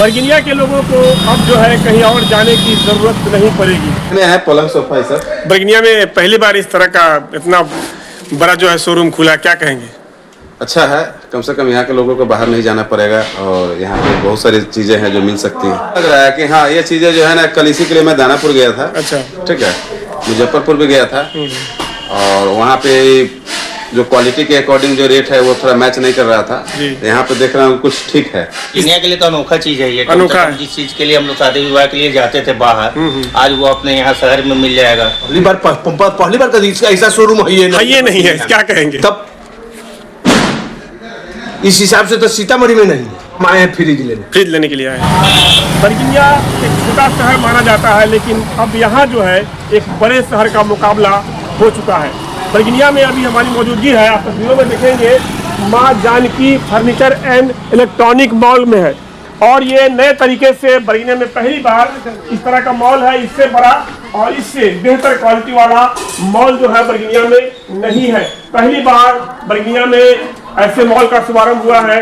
बरगिनिया के लोगों को अब जो है कहीं और जाने की जरूरत नहीं पड़ेगी। है पलंग सोफा सर। बरगिनिया में पहली बार इस तरह का इतना बड़ा जो है शोरूम खुला, क्या कहेंगे? अच्छा है, कम से कम यहाँ के लोगों को बाहर नहीं जाना पड़ेगा और यहाँ पे बहुत सारी चीज़ें हैं जो मिल सकती हैं। लग रहा है कि हाँ, ये चीज़ें जो है ना, कल इसी के लिए मैं दानापुर गया था। अच्छा, ठीक है, मुजफ्फरपुर भी गया था और वहाँ पे जो क्वालिटी के अकॉर्डिंग जो रेट है वो थोड़ा मैच नहीं कर रहा था। यहाँ पे देख रहा हूँ कुछ ठीक है। दुनिया के लिए तो अनोखा चीज है ये। अनोखा है। जिस चीज के लिए हम लोग शादी विवाह के लिए जाते थे बाहर, आज वो अपने यहाँ शहर में मिल जाएगा। पहली बार कभी ऐसा शोरूम है ये नहीं है, क्या कहेंगे? तब इस हिसाब से तो सीतामढ़ी में नहीं हम आए हैं फ्रिज लेने के लिए आए। बरगिनिया एक छोटा शहर माना जाता है, लेकिन अब यहाँ जो है एक बड़े शहर का मुकाबला हो चुका है। बरगिनिया में अभी हमारी मौजूदगी है, आप तस्वीरों में देखेंगे, Maa Janki furniture and electronic mall में है और ये नए तरीके से बरगिनिया में पहली बार इस तरह का मॉल है। इससे बड़ा और इससे बेहतर क्वालिटी वाला मॉल जो है बरगिनिया में नहीं है। पहली बार बरगिनिया में ऐसे मॉल का शुभारंभ हुआ है।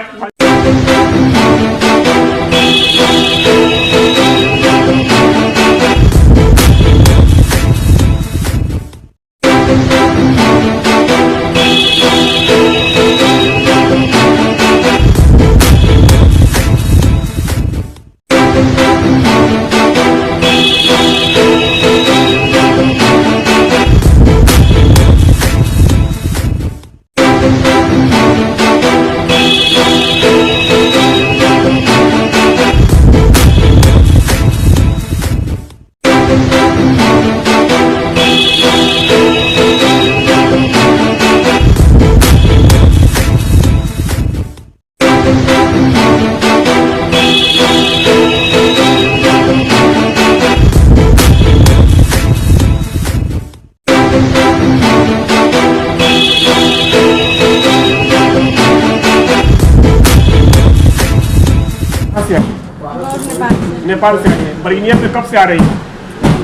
नेपाल से आई है। बरगिनिया में कब से आ रही है?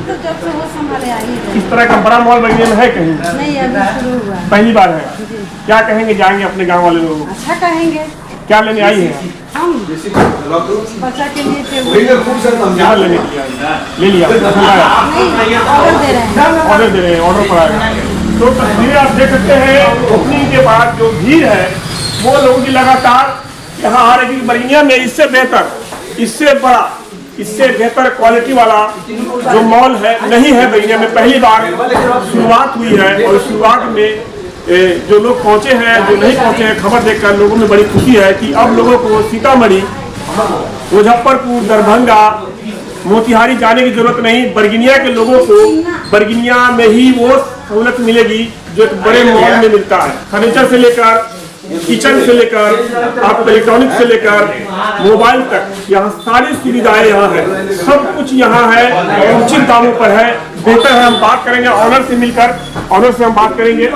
तो जब से वो संभाले आई है। इस तरह का बड़ा मॉल बरगिनिया में है कहीं? नहीं, अभी शुरू हुआ है। पहली बार है। क्या कहेंगे, जाएंगे अपने गांव वाले लोगों को? अच्छा कहेंगे। क्या लेने आई है? हम बच्चा के लिए क्या लेने के लिए आई? ले लिया, नहीं, ऑर्डर दे रहे हैं। ऑर्डर पर आया। तो तस्वीरें आप देख सकते हैं, ओपनिंग के बाद जो भीड़ है वो लोगों की लगातार यहाँ आ रही है। बरगिनिया में इससे बेहतर, इससे बड़ा, इससे बेहतर क्वालिटी वाला जो मॉल है नहीं है बरगिनिया में। पहली बार शुरुआत हुई है और शुरुआत में जो लोग पहुंचे हैं, जो नहीं पहुंचे हैं, खबर देखकर लोगों में बड़ी खुशी है कि अब लोगों को सीतामढ़ी, मुजफ्फरपुर, दरभंगा, मोतिहारी जाने की जरूरत नहीं। बरगिनिया के लोगों को बरगिनिया में ही वो सहूलत मिलेगी जो एक बड़े मॉल में मिलता है। फर्नीचर से लेकर, किचन से लेकर, आप इलेक्ट्रॉनिक से लेकर मोबाइल तक, यहाँ सारी सुविधाएं यहाँ है। सब कुछ यहाँ है, उचित दामों पर है, बेहतर है। हम बात करेंगे ऑनर से मिलकर, ऑनर से हम बात करेंगे।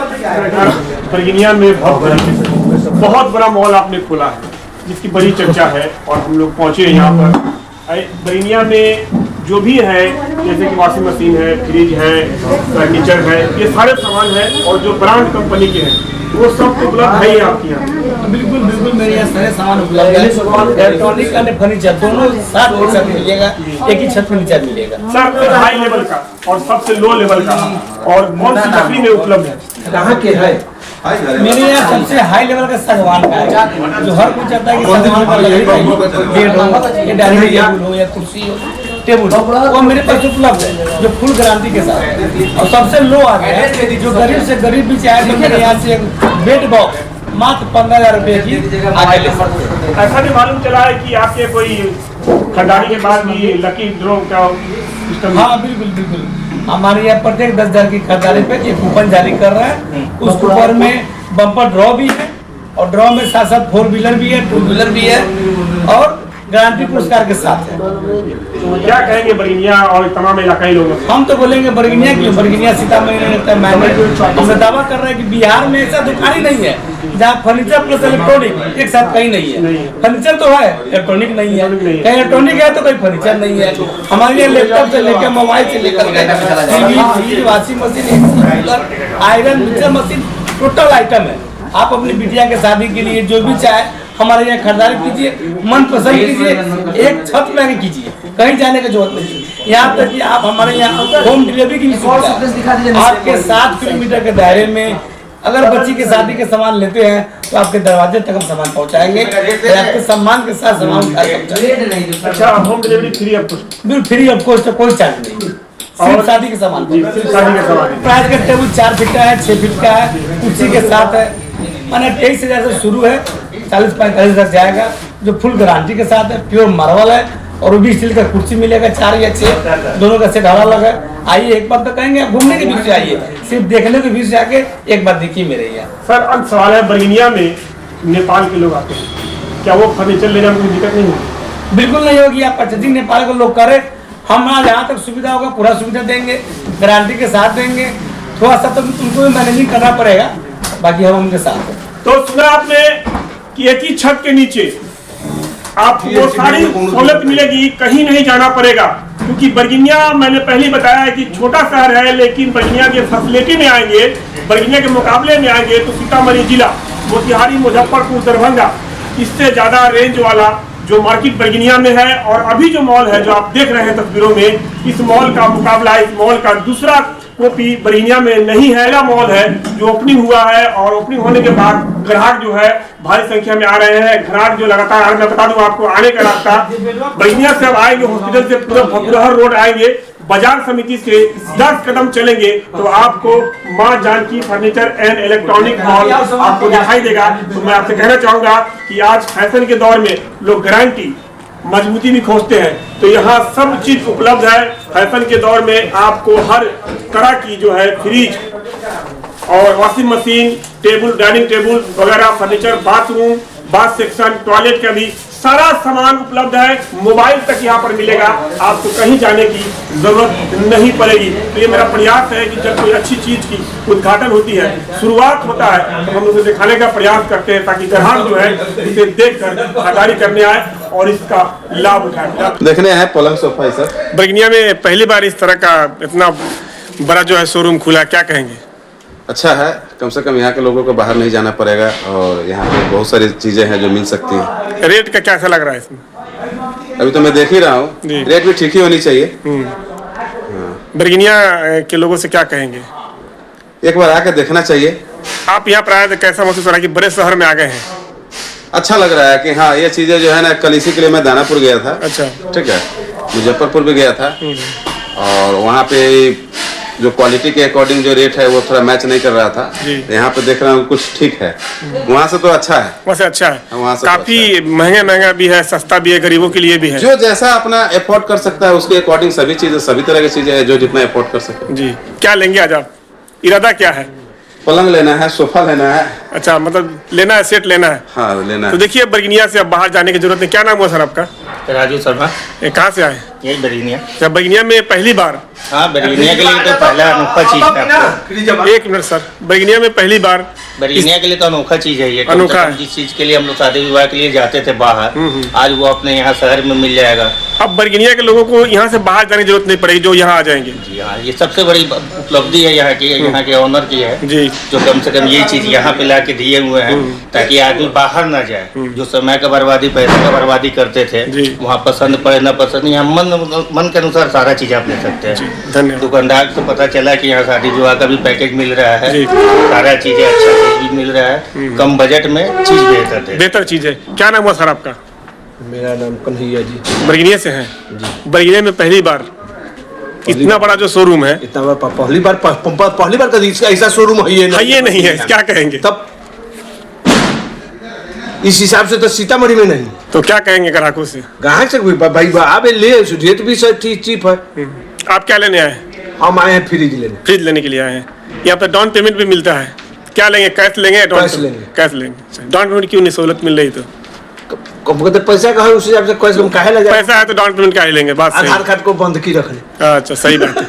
बरगिनिया में बहुत बड़ा मॉल आपने खोला है जिसकी बड़ी चर्चा है और हम लोग पहुंचे यहाँ पर। बरगिनिया में जो भी है, जैसे कि वॉशिंग मशीन है, फ्रिज है, फर्नीचर है, ये सारे सामान है और जो ब्रांड कंपनी के हैं वो सब उपलब्ध है ही आपके यहाँ? बिल्कुल बिल्कुल, मेरे यहाँ सारे सामान उपलब्ध है। इलेक्ट्रॉनिक और फर्नीचर दोनों साथ एक साथ मिलेगा, एक ही छत फर्नीचर मिलेगा। सर, हाई लेवल का और सबसे लो लेवल का और कौन सी कंपनी में उपलब्ध है? कहाँ के है? मेरे यहाँ सबसे हाई लेवल का सागवान का है, जो हर कोई चाहता है कि सागवान का लकड़ी चाहिए, बेड हो या डाइनिंग टेबल हो या कुर्सी हो, टेबल, वो मेरे पास उपलब्ध है जो फुल गारंटी के साथ। और सबसे लो आ गया है, जो गरीब से गरीब भी चाहे तो मेरे यहाँ से बेड बॉक्स मात्र 15,000 रुपए की आगे ले सकते हैं। ऐसा भी मालूम चला है कि आपके कोई खरीदारी के बाद भी लकी ड्रॉ का सिस्टम? हाँ बिल्कुल बिल्कुल, हमारे यहाँ प्रत्येक 10,000 की खरीदारी पे एक कूपन जारी कर रहा है। उस कूपन में बम्पर ड्रॉ भी है और ड्रॉ में साथ साथ 4 व्हीलर भी है, 2 व्हीलर भी है और गारंटी पुरस्कार के साथ है। क्या कहेंगे बरगिनिया और तमाम इलाकाई लोगों से? हम तो बोलेंगे बरगिनिया क्यों, बरगिनिया सीतामढ़ी में रहता है। मैंने दावा कर रहा है कि बिहार में ऐसा दुकान ही नहीं है जहाँ फर्नीचर प्लस इलेक्ट्रॉनिक एक साथ कहीं नहीं है। फर्नीचर तो है, इलेक्ट्रॉनिक नहीं है, कहीं इलेक्ट्रॉनिक है तो कहीं फर्नीचर नहीं है। हमारे यहाँ लैपटॉप से लेकर मोबाइल से लेकर TV, fridge, washing machine, cooler, iron, mixer machine, total item है। आप अपनी बिटिया के शादी के लिए जो भी चाहे हमारे यहाँ खरीदारी कीजिए, मन पसंद कीजिए एक छत में आके कीजिए, कहीं जाने की जरूरत नहीं। यहाँ तक कि आप हमारे यहाँ होम डिलीवरी की भी सुविधा है। आपके 7 किलोमीटर के दायरे में अगर बच्ची की शादी के सामान लेते हैं तो आपके दरवाजे तक हम सामान पहुँचाएंगे, आपके सम्मान के साथ सामान अच्छा, home delivery free of cost? बिल्कुल फ्री ऑफ कॉस्ट, कोई चार्ज नहीं, सिर्फ शादी के सामान। शादी के सामान प्राइस का टेबल 4 फीट का है, 6 फीट का है, कुर्सी के साथ है, माने 23,000 से शुरू है, 40-45 तक जाएगा, जो फुल गारंटी के साथ है, प्योर मार्बल है, और वो भी स्टील का कुर्सी मिलेगा 4 या 6 दोनों का सेट अलग है। आइए एक बार तो कहेंगे, घूमने के बीच से आइए, सिर्फ देखने के बीच से आके एक बार देखिए मेरे यहाँ। सर, अब सवाल है, बरगिनिया में नेपाल के लोग आते हैं, क्या वो फर्नीचर लेने में कोई दिक्कत नहीं होगी? बिल्कुल नहीं होगी। आप परचेजिंग नेपाल के लोग करें, हम जहाँ तक सुविधा होगा पूरा सुविधा देंगे, गारंटी के साथ देंगे। थोड़ा सा तो उनको भी मैनेजिंग करना पड़ेगा, बाकी हम उनके साथ हैं। तो सुना आपने कि एक ही छत के नीचे आपको सारी सहूलत मिलेगी, कहीं नहीं जाना पड़ेगा, क्योंकि बरगिनिया मैंने पहले बताया है कि छोटा शहर है, लेकिन बरगिनिया के फैसिलिटी में आएंगे, बरगिनिया के मुकाबले में आएंगे तो सीतामढ़ी जिला, मोतिहारी, मुजफ्फरपुर, दरभंगा, इससे ज्यादा रेंज वाला जो मार्केट बरगिनिया में है। और अभी जो मॉल है जो आप देख रहे हैं तस्वीरों में, इस मॉल का मुकाबला, इस मॉल का दूसरा कॉपी बरगिनिया में नहीं है। पहला मॉल है जो ओपनिंग हुआ है, और ओपनिंग होने के बाद ग्राहक जो है भारी संख्या में आ रहे हैं। ग्राहक जो लगातार, मैं बता दूं आपको, आने का रास्ता बरगिनिया से अब आएंगे, हॉस्पिटल से पूरा भगुरहर रोड आएंगे, बाजार समिति से 10 कदम चलेंगे तो आपको Maa Janki furniture and electronic mall आपको दिखाई देगा। तो मैं आपसे कहना चाहूंगा कि आज फैशन के दौर में लोग गारंटी, मजबूती भी खोजते हैं, तो यहाँ सब चीज उपलब्ध है। फैशन के दौर में आपको हर तरह की जो है फ्रिज और washing machine, table, dining table वगैरह, furniture, bathroom, bath section, toilet का भी सारा सामान उपलब्ध है। मोबाइल तक यहाँ पर मिलेगा, आपको कहीं जाने की जरूरत नहीं पड़ेगी। तो ये मेरा प्रयास है कि जब कोई अच्छी चीज की उद्घाटन होती है, शुरुआत होता है, तो हम उसे दिखाने का प्रयास करते हैं ताकि ग्राहक जो है इसे देखकर खरीदारी करने आए और इसका लाभ उठाए। देखने आए पलंग सोफा है सर। बरगिनिया में पहली बार इस तरह का इतना बड़ा जो है शोरूम खुला, क्या कहेंगे? अच्छा है, कम से कम यहाँ के लोगों को बाहर नहीं जाना पड़ेगा, और यहाँ पे बहुत सारी चीजें हैं जो मिल सकती हैं। रेट का कैसा लग रहा है इसमें? अभी तो मैं देख ही रहा हूँ, रेट भी ठीक ही होनी चाहिए। बरगिनिया के लोगों से क्या कहेंगे? एक बार आकर देखना चाहिए। आप यहाँ पर आए तो कैसा महसूस हो रहा है कि बड़े शहर में आ गए हैं? अच्छा लग रहा है कि हाँ, ये चीजें जो है ना, कल इसी के लिए मैं दानापुर गया था। अच्छा, ठीक है, मुजफ्फरपुर भी गया था, और वहाँ पे जो क्वालिटी के अकॉर्डिंग जो रेट है वो थोड़ा मैच नहीं कर रहा था। यहाँ पे देख रहा हूँ कुछ ठीक है, वहाँ से तो अच्छा है। वहाँ से अच्छा है, वहाँ से काफी महंगा भी है, सस्ता भी है, गरीबों के लिए भी है। जो जैसा अपना अफोर्ड कर सकता है उसके अकॉर्डिंग सभी चीजें, सभी तरह की चीजें हैं जो जितना अफोर्ड कर सके। जी, क्या लेंगे आज आप? इरादा क्या है? पलंग लेना है, सोफा लेना है। अच्छा, मतलब लेना है, सेट लेना है। हाँ, लेना है। तो देखिए, बरगिनिया से अब बाहर जाने की जरूरत नहीं। क्या नाम हुआ सर आपका? राजू शर्मा। कहाँ से आए? यही बरगिनिया। क्या बरगिनिया में पहली बार? हाँ, बरगिनिया के लिए तो पहला अनोखा चीज है। एक मिनट सर, बरगिनिया में पहली बार? बरगिनिया के लिए तो अनोखा चीज है ये। अनोखा है। जिस चीज के लिए हम लोग शादी विवाह के लिए जाते थे बाहर, आज वो अपने यहाँ शहर में मिल जाएगा। अब बरगिनिया के लोगों को यहाँ से बाहर जाने की जरूरत नहीं पड़ेगी, जो यहाँ आ जाएंगे। जी हाँ, ये सबसे बड़ी उपलब्धि है यहाँ की, यहाँ के ऑनर की है जी, जो कम से कम ये चीज यहाँ पे ला के दिए हुए हैं, ताकि आदमी बाहर ना जाए। जो समय का बर्बादी, पैसे का बर्बादी करते थे, वहाँ पसंद पड़े न पसंद, यहाँ मन के अनुसार सारा चीज आप ले सकते हैं। धन्यवाद। दुकानदार से पता चला कि यहाँ शादी विवाह का भी पैकेज मिल रहा है, सारा चीजें अच्छा चीज भी मिल रहा है, कम बजट में चीज बेहतर चीज है। क्या नाम हुआ सर आपका? मेरा नाम कन्हैया जी। बरगिनिया से हैं? बरगिनिया में पहली बार इतना बड़ा जो शोरूम है? इतना बड़ा पहली बार कभी ऐसा शोरूम है ये नहीं है, क्या कहेंगे? तब इस हिसाब से तो सीतामढ़ी में नहीं। तो क्या कहेंगे ग्राहकों से? ग्राहक से भाई आप ले, रेट भी चीप है। आप क्या लेने आए? हम आए हैं फ्रिज लेने के लिए आए हैं। यहाँ पे डाउन पेमेंट भी मिलता है, क्या लेंगे? कैश लेंगे? कैश लेंगे। कैश लेंगे। डाउन पेमेंट क्यों नहीं सहूलत मिल रही? तो पैसा कहा, उस हिसाब से कैश हम काहे लगा? पैसा है तो डाउन पेमेंट काहे लेंगे? बात सही। आधार कार्ड को बंद की रखने। अच्छा, सही बात है।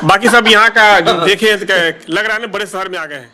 बाकी सब यहाँ का जो देखे लग रहा है ना, बड़े शहर में आ गए हैं।